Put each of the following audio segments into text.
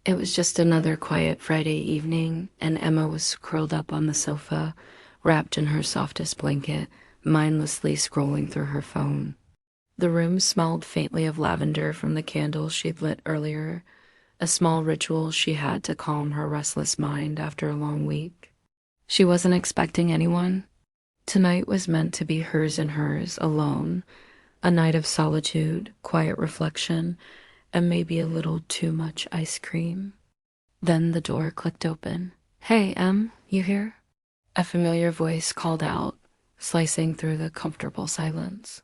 It was just another quiet Friday evening, and Emma was curled up on the sofa, wrapped in her softest blanket, mindlessly scrolling through her phone. The room smelled faintly of lavender from the candle she'd lit earlier, a small ritual she had to calm her restless mind after a long week. She wasn't expecting anyone. Tonight was meant to be hers and hers, alone, a night of solitude, quiet reflection, and maybe a little too much ice cream. Then the door clicked open. "Hey, Em, you here?" A familiar voice called out, slicing through the comfortable silence.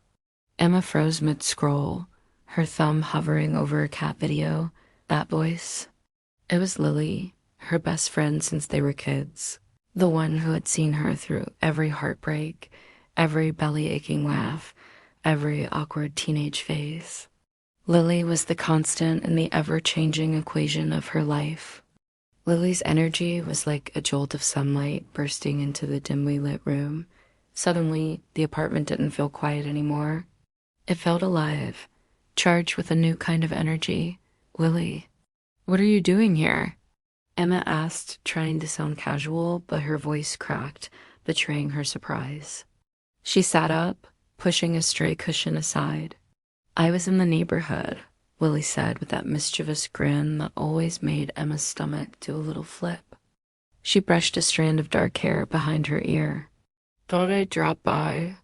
Emma froze mid-scroll, her thumb hovering over a cat video. That voice. It was Lily, her best friend since they were kids. The one who had seen her through every heartbreak, every belly-aching laugh, every awkward teenage phase. Lily was the constant in the ever-changing equation of her life. Lily's energy was like a jolt of sunlight bursting into the dimly lit room. Suddenly, the apartment didn't feel quiet anymore. It felt alive, charged with a new kind of energy. "Lily, what are you doing here?" Emma asked, trying to sound casual, but her voice cracked, betraying her surprise. She sat up, pushing a stray cushion aside. "I was in the neighborhood," Lily said with that mischievous grin that always made Emma's stomach do a little flip. She brushed a strand of dark hair behind her ear. "Thought I'd drop by.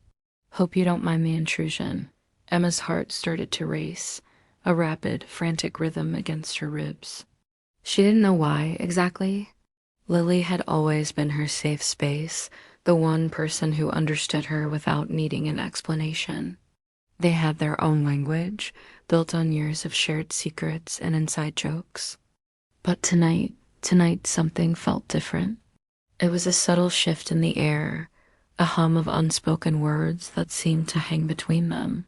Hope you don't mind the intrusion." Emma's heart started to race, a rapid, frantic rhythm against her ribs. She didn't know why, exactly. Lily had always been her safe space, the one person who understood her without needing an explanation. They had their own language, built on years of shared secrets and inside jokes. But tonight something felt different. It was a subtle shift in the air, a hum of unspoken words that seemed to hang between them.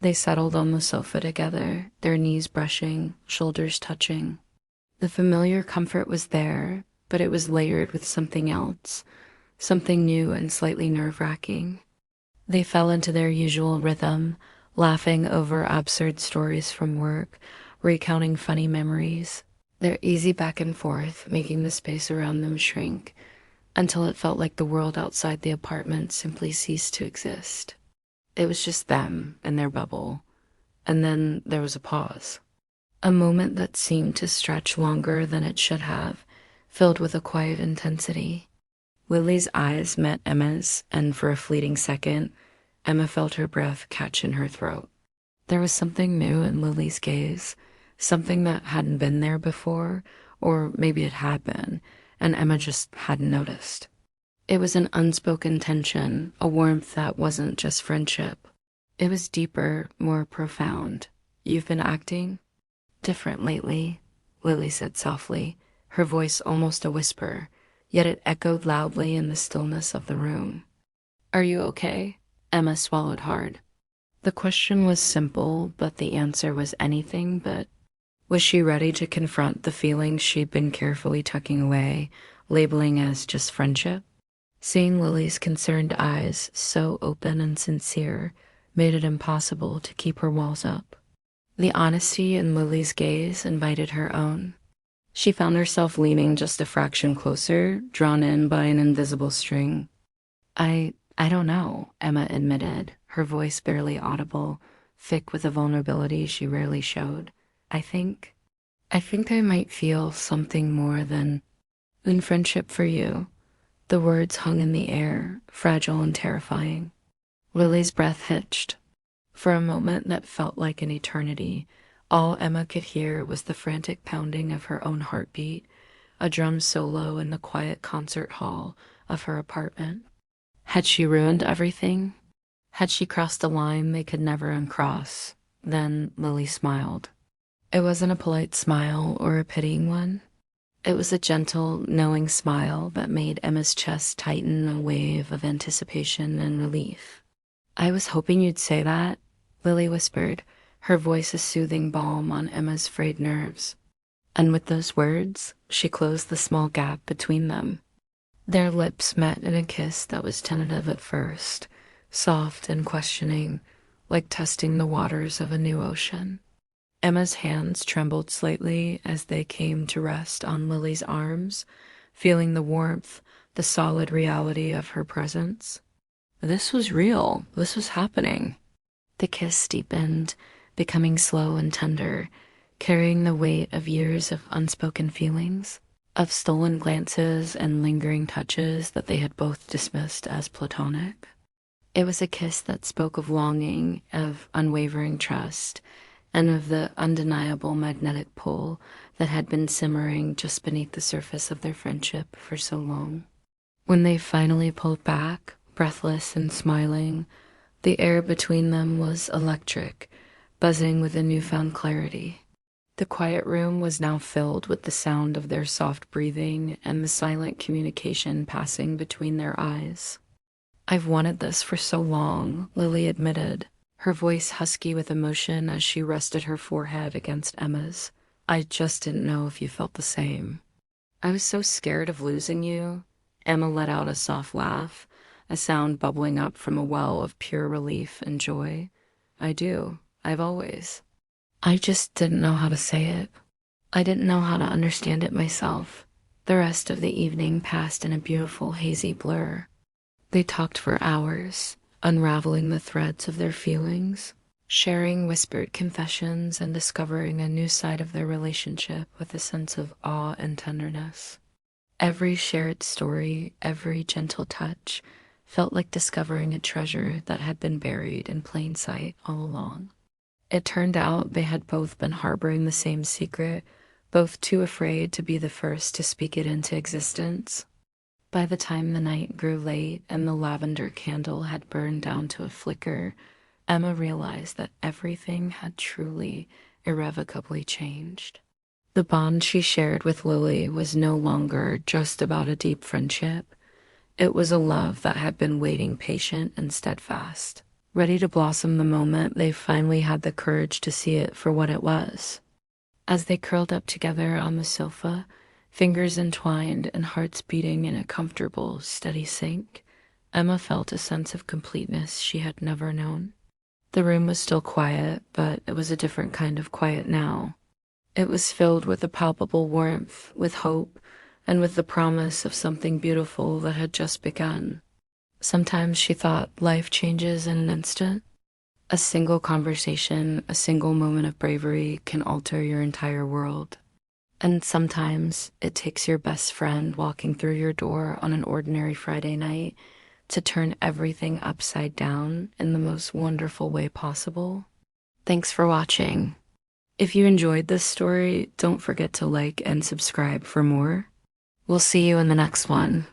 They settled on the sofa together, their knees brushing, shoulders touching. The familiar comfort was there, but it was layered with something else, something new and slightly nerve-wracking. They fell into their usual rhythm, laughing over absurd stories from work, recounting funny memories, their easy back and forth making the space around them shrink, until it felt like the world outside the apartment simply ceased to exist. It was just them and their bubble. And then there was a pause. A moment that seemed to stretch longer than it should have, filled with a quiet intensity. Lily's eyes met Emma's, and for a fleeting second, Emma felt her breath catch in her throat. There was something new in Lily's gaze, something that hadn't been there before, or maybe it had been, and Emma just hadn't noticed. It was an unspoken tension, a warmth that wasn't just friendship. It was deeper, more profound. "You've been acting different lately," Lily said softly, her voice almost a whisper, yet it echoed loudly in the stillness of the room. "Are you okay?" Emma swallowed hard. The question was simple, but the answer was anything but. Was she ready to confront the feelings she'd been carefully tucking away, labeling as just friendship? Seeing Lily's concerned eyes, so open and sincere, made it impossible to keep her walls up. The honesty in Lily's gaze invited her own. She found herself leaning just a fraction closer, drawn in by an invisible string. I don't know," Emma admitted, her voice barely audible, thick with a vulnerability she rarely showed. I think I might feel something more than friendship for you." The words hung in the air, fragile and terrifying. Lily's breath hitched. For a moment that felt like an eternity, all Emma could hear was the frantic pounding of her own heartbeat, a drum solo in the quiet concert hall of her apartment. Had she ruined everything? Had she crossed a line they could never uncross? Then Lily smiled. It wasn't a polite smile or a pitying one. It was a gentle, knowing smile that made Emma's chest tighten a wave of anticipation and relief. "I was hoping you'd say that," Lily whispered, her voice a soothing balm on Emma's frayed nerves. And with those words, she closed the small gap between them. Their lips met in a kiss that was tentative at first, soft and questioning, like testing the waters of a new ocean. Emma's hands trembled slightly as they came to rest on Lily's arms, feeling the warmth, the solid reality of her presence. This was real. This was happening. The kiss deepened, becoming slow and tender, carrying the weight of years of unspoken feelings, of stolen glances and lingering touches that they had both dismissed as platonic. It was a kiss that spoke of longing, of unwavering trust, and of the undeniable magnetic pull that had been simmering just beneath the surface of their friendship for so long. When they finally pulled back, breathless and smiling, the air between them was electric, buzzing with a newfound clarity. The quiet room was now filled with the sound of their soft breathing and the silent communication passing between their eyes. "I've wanted this for so long," Lily admitted, her voice husky with emotion as she rested her forehead against Emma's. "I just didn't know if you felt the same." "I was so scared of losing you." Emma let out a soft laugh, a sound bubbling up from a well of pure relief and joy. "I do. I've always. I just didn't know how to say it. I didn't know how to understand it myself." The rest of the evening passed in a beautiful hazy blur. They talked for hours, unraveling the threads of their feelings, sharing whispered confessions and discovering a new side of their relationship with a sense of awe and tenderness. Every shared story, every gentle touch, felt like discovering a treasure that had been buried in plain sight all along. It turned out they had both been harboring the same secret, both too afraid to be the first to speak it into existence. By the time the night grew late and the lavender candle had burned down to a flicker, Emma realized that everything had truly, irrevocably changed. The bond she shared with Lily was no longer just about a deep friendship. It was a love that had been waiting patient and steadfast, ready to blossom the moment they finally had the courage to see it for what it was. As they curled up together on the sofa, fingers entwined and hearts beating in a comfortable, steady sync, Emma felt a sense of completeness she had never known. The room was still quiet, but it was a different kind of quiet now. It was filled with a palpable warmth, with hope, and with the promise of something beautiful that had just begun. Sometimes she thought life changes in an instant. A single conversation, a single moment of bravery can alter your entire world. And sometimes it takes your best friend walking through your door on an ordinary Friday night to turn everything upside down in the most wonderful way possible. Thanks for watching. If you enjoyed this story, don't forget to like and subscribe for more. We'll see you in the next one.